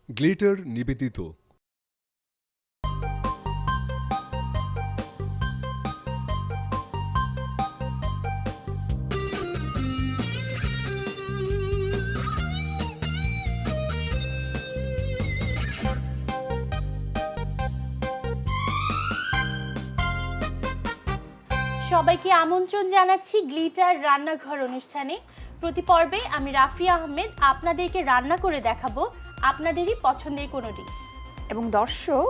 Glitter নিবেদিত। সবাইকে আমন্ত্রণ জানাচ্ছি গ্লিটার রান্নাঘর অনুষ্ঠানে। প্রতি পর্বে আমি রাফিয়া আহমেদ আপনাদেরকে রান্না করে দেখাবো আপনাদেরই পছন্দের কোনো ডিশ। এবং দর্শক,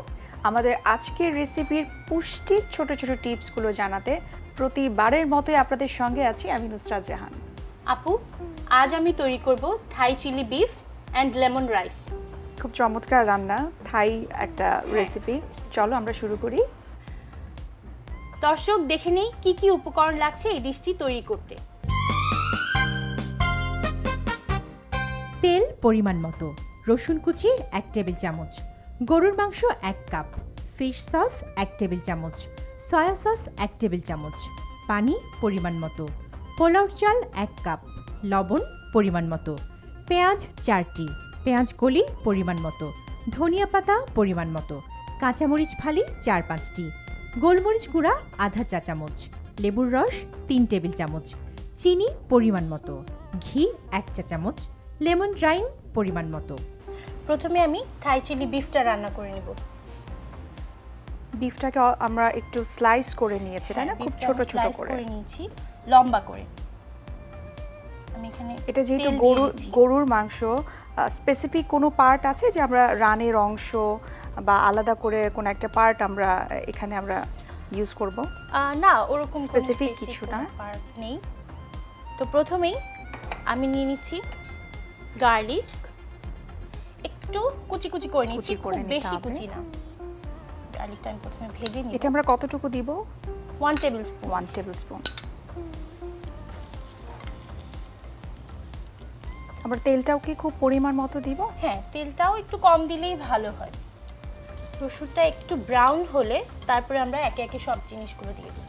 আমাদের আজকের রেসিপির পুষ্টির ছোট ছোট টিপসগুলো জানাতে প্রতিবারের মতোই আপনাদের সঙ্গে আছি আমি নুসরাত জাহান। আপু, আজ আমি তৈরি করব Thai chili beef and lemon rice. খুব চমৎকার রান্না, থাই একটা রেসিপি। চলো আমরা শুরু করি। দর্শক দেখে নেই কি কি উপকরণ লাগছে এই ডিশটি তৈরি করতে। তেল পরিমাণ মতো, রসুন কুচি 1 টেবিল চামচ, গরুর মাংস 1 কাপ, ফিশ সস 1 টেবিল চামচ, সয়া সস 1 টেবিল চামচ, পানি পরিমাণ মতো, পোলাও চাল 1 কাপ, লবণ পরিমাণ মতো, পেঁয়াজ 4টি, পেঁয়াজ কলি পরিমাণ মতো, ধনিয়া পাতা পরিমাণ মতো, কাঁচামরিচ ফালি 4-5টি, গোলমরিচ গুঁড়া আধা চা চামচ, লেবুর রস 3 টেবিল চামচ, চিনি পরিমাণ মতো, ঘি 1 চা চামচ, লেমন রাইম পরিমাণ মতো। প্রথমে আমি থাই চিলি বিফটা রান্না করে নেব। বিফটাকে আমরা একটু স্লাইস করে নিয়েছি, তাই না? খুব ছোট ছোট করে নিয়েছি, লম্বা করে। আমি এখানে এটা যেহেতু তেল দিয়ে দিচ্ছি। গরুর মাংস, স্পেসিফিক কোনো পার্ট আছে যে আমরা রানের অংশ বা আলাদা করে কোনো একটা পার্ট আমরা এখানে ইউজ করব? না, ওরকম Specific কিছু না। পার্ট নেই। তো প্রথমেই আমি নিয়ে নিচ্ছি গার্লিক, একটু কুচি কুচি করে নিচ্ছি, কুচি করে খুব নিতে বেশি হবে। কুচি না। গার্লিকটা আমি প্রথমে ভেজে নিই। এটা আমরা কতটুকু দিব? 1 টেবিল স্পুন। 1 table spoon. আবার তেলটাও কি খুব পরিমাণ মতো দিব? হ্যাঁ, তেলটাও একটু কম দিলেই ভালো হয়। রসুনটা একটু ব্রাউন হলে তারপরে আমরা একে একে সব জিনিসগুলো দিয়ে দেব।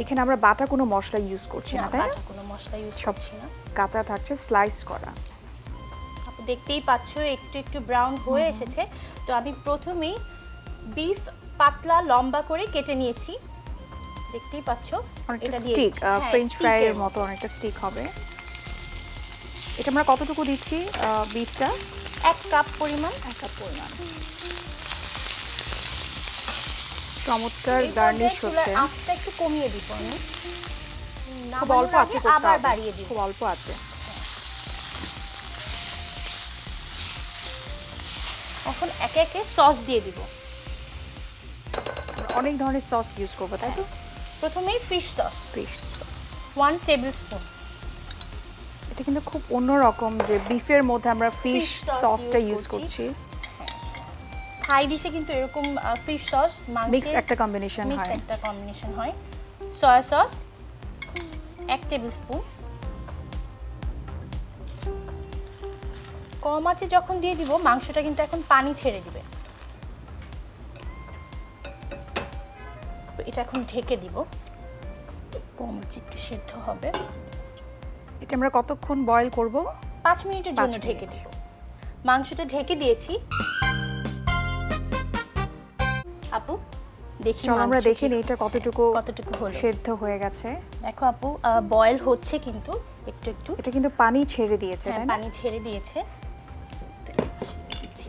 এখানে আমরা বাটা কোনো মশলা ইউজ করছি না, তাই না? বাটা কোনো মশলা ইউজ সব করছি না। কাঁচা থাকছে, স্লাইস করা। আপনি দেখতেই পাচ্ছ একটু একটু ব্রাউন হয়ে এসেছে। তো আমি প্রথমেই বিফ পাতলা লম্বা করে কেটে নিয়েছি, দেখতেই পাচ্ছ। অনেকটা এটা দিয়ে স্টিক, দিচ্ছি। হ্যাঁ, ফ্রেঞ্চ ফ্রাইয়ের স্টিকের মতো অনেকটা স্টিক হবে। এটা আমরা কতটুকু দিচ্ছি বিফটা? 1 কাপ পরিমাণ। 1 কাপ পরিমাণ। চমৎকার এই গার্নিশ পর্যায়ে চুলার হচ্ছে। আঁচটা একটু কমিয়ে দিব আমি। খুব অল্প নামানোর আছে আগে করতে আবার হবে। বাড়িয়ে দিব। খুব অল্প আছে। এখন একে একে সস দিয়ে দিব। অনেক ধরনের সস ইউজ করবো, তাই তো? প্রথমেই fish sauce fish 1 tablespoon. এটা কিন্তু খুব অন্যরকম যে বিফের মধ্যে আমরা ফিশ Fish sauce সসটা use ইউজ করছি। করছি। থাই ডিশে কিন্তু এরকম ফিশ সস মিক্স একটা কম্বিনেশন মিক্স হয়। একটা কম্বিনেশন হয়। Soya sauce 1 tablespoon. কম আঁচে যখন দিয়ে দিব মাংসটা কিন্তু এখন পানি ছেড়ে দিবে। তো এটা এখন ঢেকে দিব, কম আঁচে একটু সেদ্ধ হবে। এটা আমরা কতক্ষণ বয়েল করব? 5 মিনিটের জন্য 5 ঢেকে মিনিট। দিব। মাংসটা ঢেকে দিয়েছি। আপু দেখি চলো আমরা মাংস দেখে নিই এটা কতটুকু হলো। সেদ্ধ হয়ে গেছে। দেখো আপু, বয়েল হচ্ছে কিন্তু একটু একটু। এটা কিন্তু পানি ছেড়ে দিয়েছে, হ্যাঁ, তাই না? পানি ছেড়ে দিয়েছে। তো এই পাশে দিয়ে দিচ্ছি।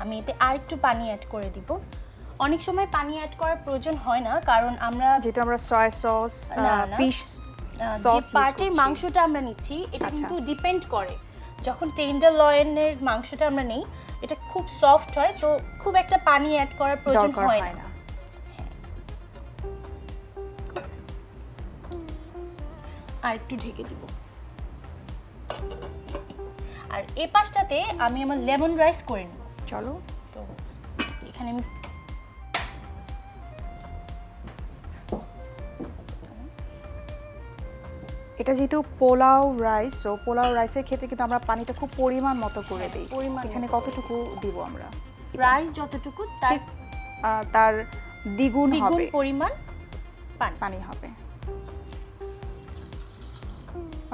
আমি এতে আর একটু পানি অ্যাড করে দিব। অনেক সময় পানি অ্যাড করার প্রয়োজন হয় না, কারণ আমরা যেহেতু আমরা সয়া সস, না, ফিশ যে সস পার্টের মাংসটা আমরা নিচ্ছি এটা আচ্ছা। কিন্তু ডিপেন্ড করে। যখন টেন্ডার লয়েনের মাংসটা আমরা নেই, এটা খুব সফট হয়, তো খুব একটা পানি অ্যাড করার প্রয়োজন দরকার হয় হয় না। না। আর একটু ঢেকে দিব। আর এই পাশটাতে আমি আমার লেমন রাইস করে নেব। চলো। তো এখানে আমি এটা যেহেতু পোলাও রাইস, তো পোলাও রাইসের ক্ষেত্রে কিন্তু আমরা পানিটা খুব পরিমাণ মতো করে হ্যাঁ, দিই। পরিমাণ এখানে মতো করে কতটুকু দিব আমরা? রাইস যতটুকু তার ঠিক তার দ্বিগুণ দ্বিগুণ হবে পরিমাণ পানি। পানি হবে।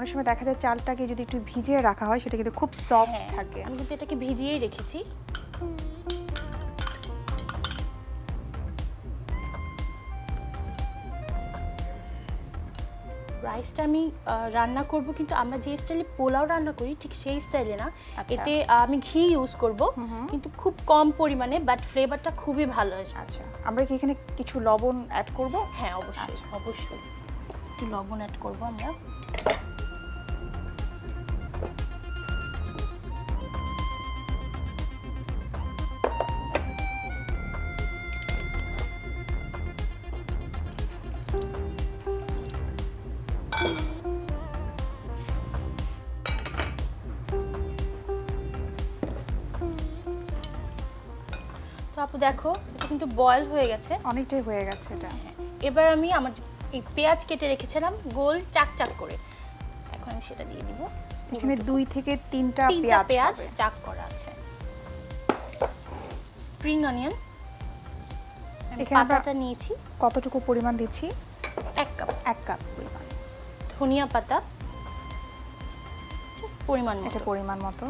অনেক সময় দেখা যায় চালটাকে যদি একটু ভিজিয়ে রাখা হয় সেটা কিন্তু খুব সফট হ্যাঁ, থাকে। আমি কিন্তু এটাকে ভিজিয়েই রেখেছি। রাইসটা আমি রান্না করব, কিন্তু আমরা যে স্টাইলে পোলাও রান্না করি ঠিক সেই স্টাইলে না। আচ্ছা। এতে আমি ঘি ইউজ করব, কিন্তু খুব কম পরিমাণে, বাট ফ্লেভারটা খুবই ভালো আসবে। আচ্ছা, আমরা কি এখানে কিছু লবণ অ্যাড করব? হ্যাঁ, অবশ্যই অবশ্যই একটু লবণ অ্যাড করব আমরা। তো আপু দেখো, এটা কিন্তু বয়েল হয়ে গেছে। অনেকটাই হয়ে গেছে এটা। এবার আমি আমার এই পেঁয়াজ কেটে রেখেছিলাম গোল চাক চাক করে, এখন আমি সেটা দিয়ে দিব। এখানে 2 থেকে 3টা তিনটা পেঁয়াজ হবে। চাক করা আছে। স্প্রিং অনিয়ন এখানে আমরা পাতাটা নিয়েছি কতটুকু পরিমাণ দিচ্ছি? 1 কাপ। 1 কাপ পরিমাণ। ধনিয়া পাতা জাস্ট পরিমাণ এটা মতো। পরিমাণ মতো।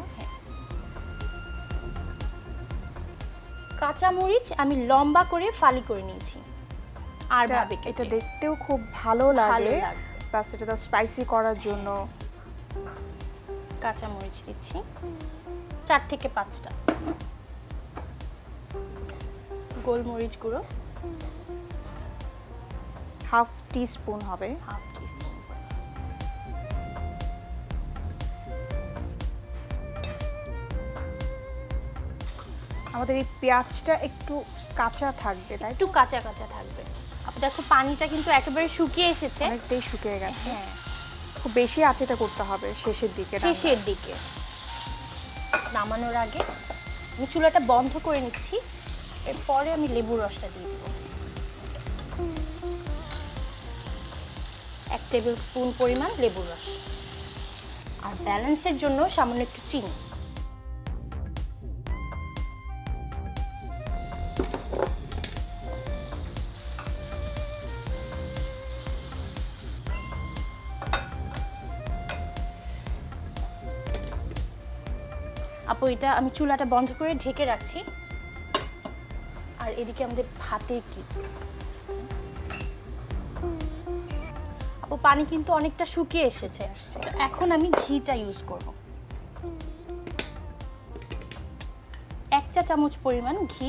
কাঁচামরিচ আমি লম্বা করে ফালি করে নিয়েছি আর ভাবে এটা কেটে। দেখতেও খুব ভালো ভালো লাগে, লাগবে। প্লাস এটা তো স্পাইসি করার জন্য। কাঁচামরিচ দিচ্ছি 4 থেকে 5টা। গোলমরিচ গুঁড়ো হাফ টিস্পুন হবে। Half teaspoon. আমাদের এই পেঁয়াজটা একটু কাঁচা থাকবে, তাই তো? একটু কাঁচা কাঁচা থাকবে। আপনি দেখো পানিটা কিন্তু একেবারে শুকিয়ে এসেছে। অনেকটাই শুকিয়ে গেছে। হ্যাঁ, খুব বেশি আছে এটা করতে হবে শেষের দিকে। শেষের দিকে নামানোর আগে আমি চুলাটা বন্ধ করে নিচ্ছি। এরপরে আমি লেবুর রসটা দিয়ে দেবো। 1 টেবিল স্পুন পরিমাণ লেবুর রস, আর ব্যালেন্সের জন্য সামান্য একটু চিনি। আপু এটা আমি চুলাটা বন্ধ করে ঢেকে রাখছি। আর এদিকে আমাদের ভাতে কি, আপু পানি কিন্তু অনেকটা শুকিয়ে এসেছে। তো এখন আমি ঘিটা ইউজ করব। 1 চা চামচ পরিমাণ ঘি।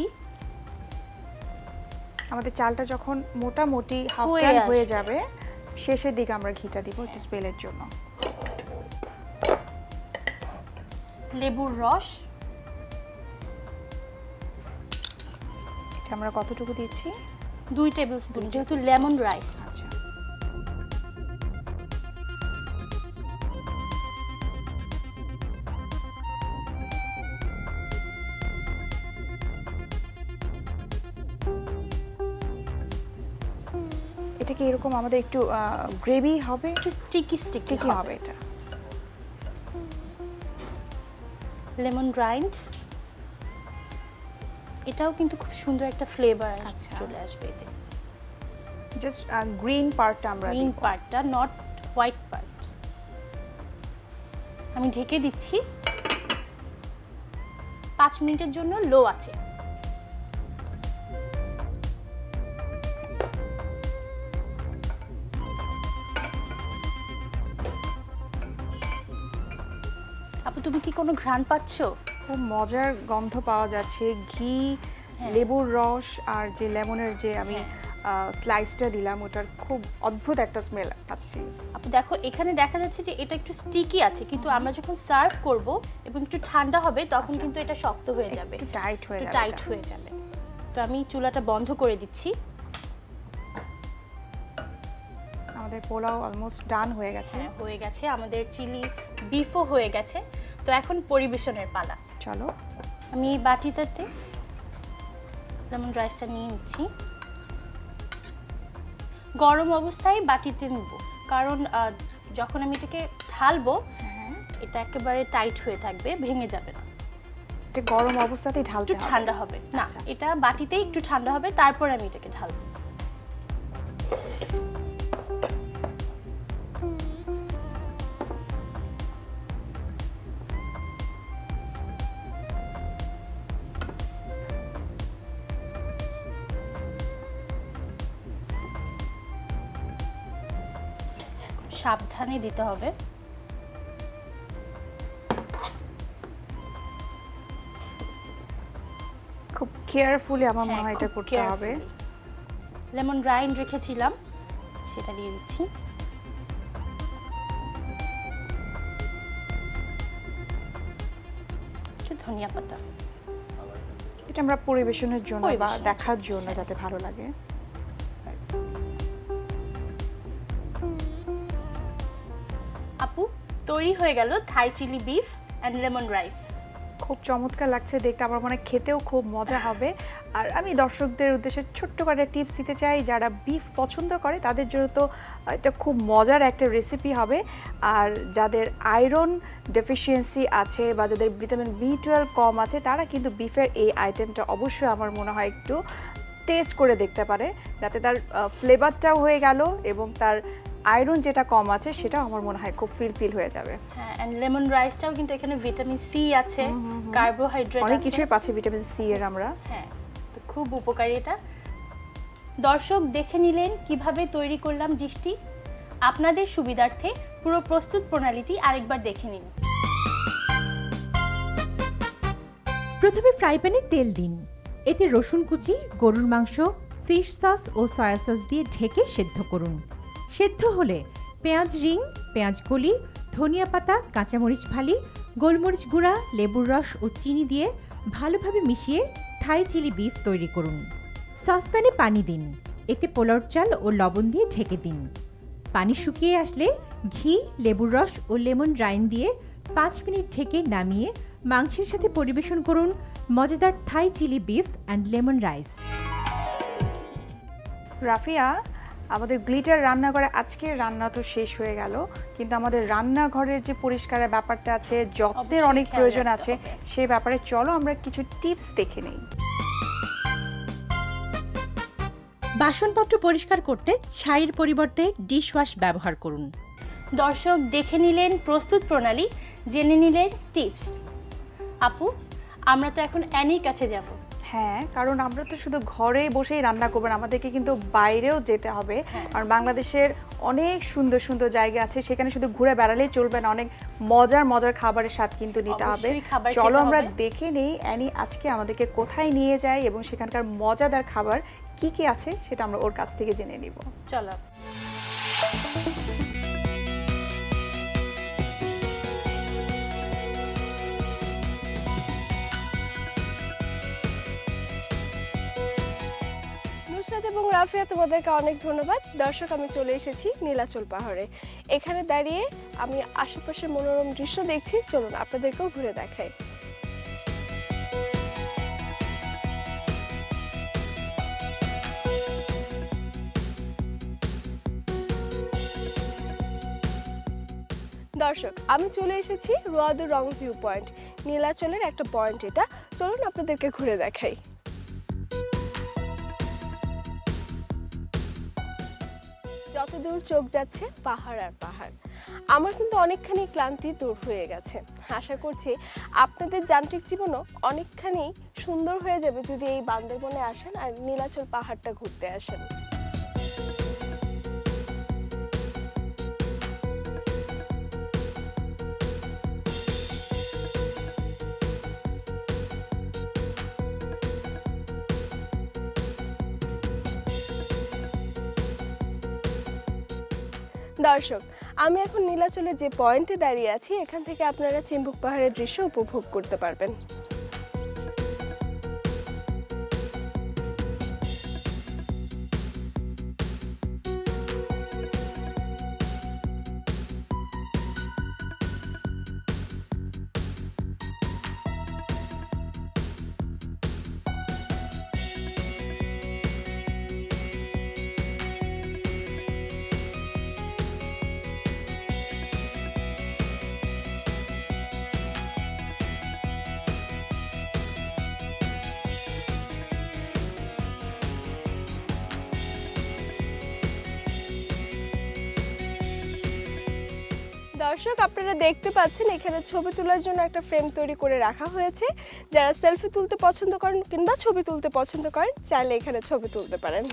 আমাদের চালটা যখন মোটামুটি হাফ হয়ে ডান হয়ে আসবে। যাবে শেষের দিকে আমরা ঘিটা দিব একটু স্মেলের জন্য। লেবুর রস এটা আমরা কতটুকু দিচ্ছি? 2 টেবিল স্পুন, যেহেতু লেমন রাইস। আচ্ছা, এটা কি এরকম আমাদের একটু গ্রেভি হবে? একটু স্টিকি স্টিকি কি হবে এটা? লেমন রাইন্ড, এটাও কিন্তু খুব সুন্দর একটা ফ্লেভার আচ্ছা। চলে আসবে এতে। জাস্ট গ্রিন পার্টটা আমরা গ্রিন দিব। পার্টটা, নট হোয়াইট পার্ট। আমি ঢেকে দিচ্ছি 5 মিনিটের জন্য লো আছে। আপু তুমি কি কোনো ঘ্রাণ পাচ্ছো? খুব মজার গন্ধ পাওয়া যাচ্ছে। ঘি, হ্যাঁ। লেবুর রস আর যে লেমনের যে আমি হ্যাঁ। স্লাইসটা দিলাম ওটার খুব অদ্ভুত একটা স্মেল পাচ্ছি। আপু দেখো এখানে দেখা যাচ্ছে যে এটা একটু স্টিকি আছে, কিন্তু আমরা যখন সার্ভ করব এবং একটু ঠান্ডা হবে তখন কিন্তু এটা শক্ত হয়ে যাবে, একটু টাইট হয়ে একটু যাবে। টাইট এটা। হয়ে যাবে। তো আমি চুলাটা বন্ধ করে দিচ্ছি। আমাদের পোলাও অলমোস্ট ডান হয়ে গেছে। হ্যাঁ, হয়ে গেছে। আমাদের চিলি বিফও হয়ে গেছে। তো এখন পরিবেশনের পালা। চলো, আমি এই বাটিটাতে লেমন রাইসটা নিয়ে নিচ্ছি। গরম অবস্থায় বাটিতে নিব, কারণ যখন আমি এটাকে ঢালবো এটা একেবারে টাইট হয়ে থাকবে, ভেঙে যাবে না। এটা গরম অবস্থাতেই ঢালতে একটু হবে। ঠান্ডা হবে না, আচ্ছা। এটা বাটিতেই একটু ঠান্ডা হবে, তারপর আমি এটাকে ঢালবো। সাবধানে দিতে হবে। খুব কেয়ারফুলি আমার মনে হয় এটা খুব করতে হবে। লেমন রাইন্ড রেখেছিলাম, সেটা দিয়ে দিচ্ছি। একটু ধনিয়া পাতা। এটা আমরা পরিবেশনের জন্য বা পরিবেশনের দেখার জন্য যাতে ভালো লাগে। আপু, তৈরি হয়ে গেল Thai chili beef and lemon rice. খুব চমৎকার লাগছে দেখতে, আমার মনে হয় খেতেও খুব মজা হবে। আর আমি দর্শকদের উদ্দেশ্যে ছোট্ট করে টিপস দিতে চাই, যারা বিফ পছন্দ করে তাদের জন্য তো এটা খুব মজার একটা রেসিপি হবে। আর যাদের আয়রন ডেফিসিয়েন্সি আছে বা যাদের ভিটামিন B12 কম আছে, তারা কিন্তু বিফের এই আইটেমটা অবশ্যই আমার মনে হয় একটু টেস্ট করে দেখতে পারে, যাতে তার ফ্লেভারটাও হয়ে গেল এবং তার আয়রন যেটা কম আছে সেটাও আমার মনে হয় খুব ফিল হয়ে যাবে। হ্যাঁ, এন্ড লেমন রাইসটাও কিন্তু এখানে ভিটামিন সি আছে, কার্বোহাইড্রেট অনেক আছে। কিছুই পাচ্ছি ভিটামিন সি এর আমরা। হ্যাঁ, তো খুব উপকারী এটা। দর্শক দেখে নিলেন কিভাবে তৈরি করলাম ডিশটি। আপনাদের সুবিধার্থে পুরো প্রস্তুত প্রণালীটি আরেকবার দেখে নিন। প্রথমে ফ্রাই প্যানে তেল দিন। এতে রসুন কুচি, গরুর মাংস, ফিশ সস ও সয়া সস দিয়ে ঢেকে সেদ্ধ করুন। সেদ্ধ হলে পেঁয়াজ রিং, পেঁয়াজ কলি, ধনিয়া পাতা, কাঁচামরিচ ফালি, গোলমরিচ গুঁড়া, লেবুর রস ও চিনি দিয়ে ভালোভাবে মিশিয়ে থাই চিলি বিফ তৈরি করুন। সসপ্যানে পানি দিন। এতে পোলাওর চাল ও লবণ দিয়ে ঢেকে দিন। পানি শুকিয়ে আসলে ঘি, লেবুর রস ও লেমন রাইন দিয়ে 5 মিনিট ঢেকে নামিয়ে মাংসের সাথে পরিবেশন করুন মজাদার Thai chili beef and lemon rice. Rafia, আমাদের গ্লিটার রান্নাঘরে আজকের রান্না তো শেষ হয়ে গেল, কিন্তু আমাদের রান্নাঘরের যে পরিষ্কারের ব্যাপারটা আছে, যত্নের অবশ্যই অনেক খেয়াল প্রয়োজন রাখতে আছে, হবে। সে ব্যাপারে চলো আমরা কিছু টিপস দেখে নিই। বাসনপত্র পরিষ্কার করতে ছাইয়ের পরিবর্তে ডিশওয়াশ ব্যবহার করুন। দর্শক দেখে নিলেন প্রস্তুত প্রণালী, জেনে নিলেন টিপস। আপু, আমরা তো এখন অ্যানির কাছে যাব। হ্যাঁ, কারণ আমরা তো শুধু ঘরে বসেই রান্না করবো না, আমাদেরকে কিন্তু বাইরেও যেতে হবে। কারণ বাংলাদেশের অনেক সুন্দর সুন্দর জায়গা আছে, সেখানে শুধু ঘুরে বেড়ালেই চলবে না, অনেক মজার মজার খাবারের স্বাদ কিন্তু নিতে হবে। অবশ্যই খাবার চলো খেতে আমরা হবে। দেখে নেই অ্যানি আজকে আমাদেরকে কোথায় নিয়ে যায় এবং সেখানকার মজাদার খাবার কি কি আছে সেটা আমরা ওর কাছ থেকে জেনে নিব। চলো। নুসরাত এবং রাফিয়া, তোমাদেরকে অনেক ধন্যবাদ। দর্শক, আমি চলে এসেছি নীলাচল পাহাড়ে। এখানে দাঁড়িয়ে আমি আশেপাশের মনোরম দৃশ্য দেখছি। চলুন আপনাদেরকেও ঘুরে দেখাই। দর্শক, আমি চলে এসেছি রোয়াদু রং ভিউ পয়েন্ট, নীলাচলের একটা পয়েন্ট এটা। চলুন আপনাদেরকে ঘুরে দেখাই। যতদূর চোখ যাচ্ছে পাহাড় আর পাহাড়। আমার কিন্তু অনেকখানি ক্লান্তি দূর হয়ে গেছে। আশা করছি আপনাদের যান্ত্রিক জীবনও অনেকখানি সুন্দর হয়ে যাবে যদি এই বান্দরবনে আসেন আর নীলাচল পাহাড়টা ঘুরতে আসেন। দর্শক, আমি এখন নীলাচলে যে পয়েন্টে দাঁড়িয়ে আছি, এখান থেকে আপনারা চিম্বুক পাহাড়ের দৃশ্য উপভোগ করতে পারবেন। দর্শক, আপনারা দেখতে পাচ্ছেন এখানে ছবি তোলার জন্য একটা ফ্রেম তৈরি করে রাখা হয়েছে। যারা সেলফি তুলতে পছন্দ করেন কিংবা ছবি তুলতে পছন্দ করেন, চাইলে এখানে ছবি তুলতে পারেন।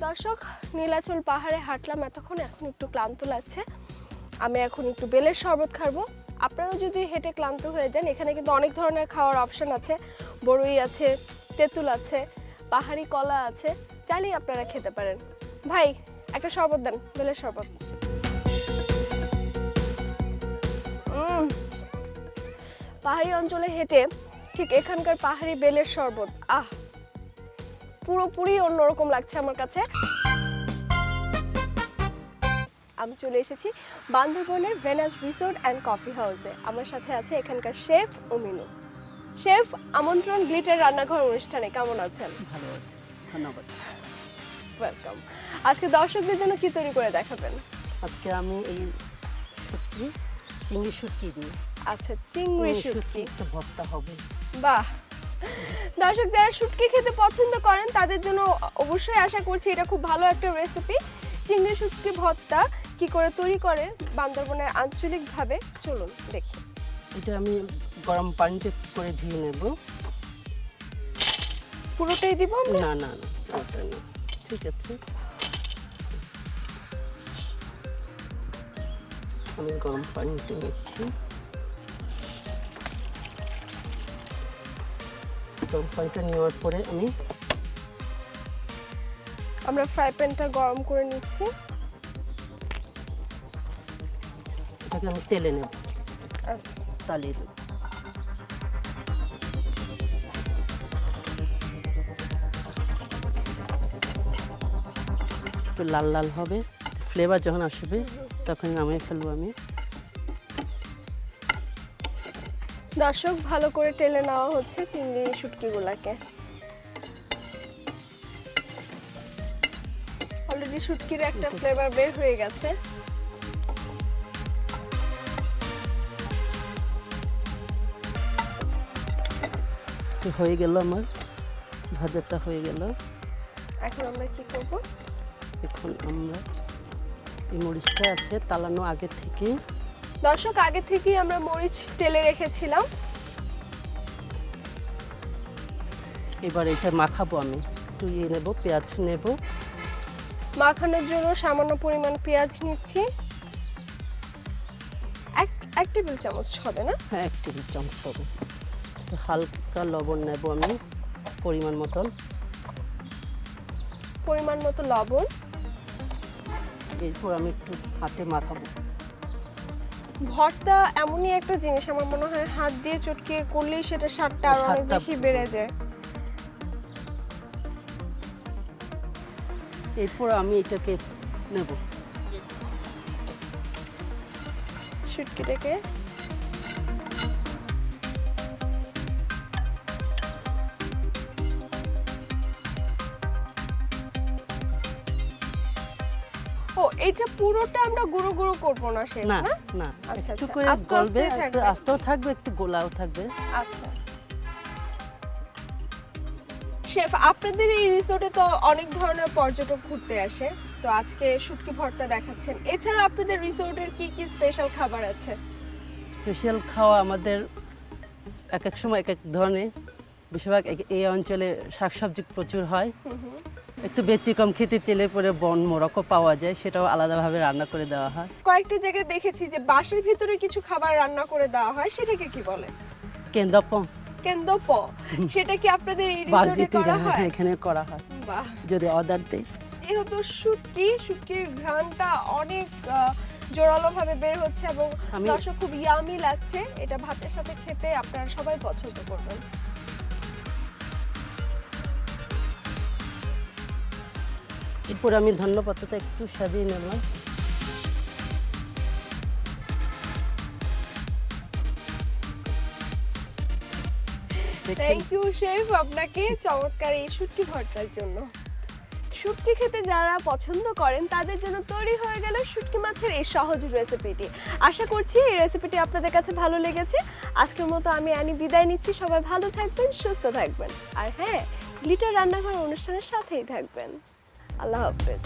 দর্শক, নীলাচল পাহাড়ে হাঁটলাম এতক্ষণ, এখন একটু ক্লান্ত লাগছে। আমি এখন একটু বেলের শরবত খাবো। আপনারাও যদি হেঁটে ক্লান্ত হয়ে যান, এখানে কিন্তু অনেক ধরনের খাওয়ার অপশন আছে। বড়ই আছে, তেঁতুল আছে, পাহাড়ি কলা আছে, চাইলেই আপনারা খেতে পারেন। ভাই একটা শরবত দেন, বেলের শরবত। পাহাড়ি অঞ্চলে হেঁটে ঠিক এখানকার পাহাড়ি বেলের শরবত, পুরোপুরি অন্যরকম লাগছে আমার কাছে। আমি চলে এসেছি বান্দরবনের ভেনাস রিসোর্ট অ্যান্ড কফি হাউসে। আমার সাথে আছে এখানকার শেফ ও মিনু। শেফ, আমন্ত্রণ গ্লিটার রান্নাঘর অনুষ্ঠানে, কেমন আছেন? ভালো আছে, ধন্যবাদ। ওয়েলকাম। আজকে দর্শকদের জন্য কি তৈরি করে দেখাবেন? আজকে আমি এই শুটকি, চিংড়ি শুটকি দিই। আচ্ছা, চিংড়ি শুটকি একটা ভর্তা হবে। বাহ! দর্শক যারা শুটকি খেতে পছন্দ করেন তাদের জন্য অবশ্যই আশা করছি এটা খুব ভালো একটা রেসিপি। চিংড়ি শুটকি ভর্তা কি করে তৈরি করে বান্দরবনের আঞ্চলিকভাবে, চলুন দেখি। এটা আমি গরম পানিতে করে ধুয়ে নেব। পুরোটাই দিব আমরা? না না না, আচ্ছা না, ঠিক আছে। আমি গরম পানিতে নিচ্ছি। গরম পানিটা নেওয়ার পরে আমরা ফ্রাই প্যানটা গরম করে নিচ্ছি। এটাকে আমি তেলে নেব, আচ্ছা, তালিয়ে দেব। একটু লাল লাল হবে, ফ্লেভার যখন আসবে তখন নামিয়ে ফেলবো আমি। দর্শক ভালো করে টেলে নেওয়া হচ্ছে চিংড়ি শুটকিগুলাকে। অলরেডি শুটকির একটা ফ্লেভার বের হয়ে গেছে। হয়ে গেল, আমার ভাজাটা হয়ে গেল। এখন আমরা কি করব? এখন আমরা এই মরিচটা আছে তালানো আগে থেকে। দর্শক, আগে থেকেই আমরা মরিচ তেলে রেখেছিলাম। এবার এটা মাখাবো আমি। একটু নেব, পেঁয়াজ নেব। মাখানোর জন্য সামান্য পরিমাণ পেঁয়াজ নিচ্ছি। এক টেবিল চামচ হবে না? হ্যাঁ, 1 টেবিল চামচ হবে। তো হালকা লবণ নেব আমি, পরিমাণ মতন। পরিমাণ মতো লবণ। এরপর আমি একটু হাতে মাখাবো। ভর্তা এমনই একটা জিনিস, আমার মনে হয় হাত দিয়ে চটকে করলেই সেটা স্বাদটা আরো অনেক স্বাদটা বেশি বেড়ে যায়। এরপর আমি এটাকে নেব, শুটকিটাকে। ও, এটা পুরোটা আমরা গুঁড়ো গুঁড়ো করবো না শেফ, না না? না, আচ্ছা, একটু আচ্ছা, করে আস্তে গলবে, আস্তে একটু থাকবে। আস্তেও থাকবে, একটু গোলাও থাকবে। আচ্ছা শেফ, আপনাদের এই রিসোর্টে তো অনেক ধরনের পর্যটক ঘুরতে আসে, তো আজকে শুটকি ভর্তা দেখাচ্ছেন। এছাড়া আপনাদের রিসোর্টের কি কি স্পেশাল খাবার আছে? স্পেশাল খাওয়া আমাদের এক এক সময় এক এক ধরনের। বেশিরভাগ এই অঞ্চলে শাকসবজি প্রচুর হয়। একটু ব্যতিক্রম খেতে চেলে পরে বন মোরকও পাওয়া যায়, সেটাও আলাদাভাবে রান্না করে দেওয়া হয়। কয়েকটা জায়গায় দেখেছি যে বাঁশের ভিতরে কিছু খাবার রান্না করে দেওয়া হয়, সেটাকে কি বলে? কেন্দপ, কেন্দপ। সেটা কি আপনাদের এই রিসোর্টে বারজিতি করা হয়? এখানে করা হয় বাহ! যদি অর্ডার দেয়। যেহেতু শুটকির ঘ্রাণটা অনেক জোরালো ভাবে বের হচ্ছে এবং দর্শক খুব ইয়ামি লাগছে। এটা ভাতের সাথে খেতে আপনারা সবাই পছন্দ করবেন। এরপর আমি ধন্যপাতাটা একটু সাজিয়ে নিলাম। থ্যাংক ইউ শেফ আপনাকে চমৎকার এই শুটকি ভর্তার জন্য। শুটকি খেতে যারা পছন্দ করেন তাদের জন্য তৈরি হয়ে গেল শুটকি মাছের এই সহজ রেসিপিটি। আশা করছি এই রেসিপিটি আপনাদের কাছে ভালো লেগেছে। আজকের মতো আমি অ্যানি বিদায় নিচ্ছি। সবাই ভালো থাকবেন, সুস্থ থাকবেন, আর হ্যাঁ, গ্লিটার রান্নাঘর অনুষ্ঠানের সাথেই থাকবেন। আল্লাহ হাফেজ।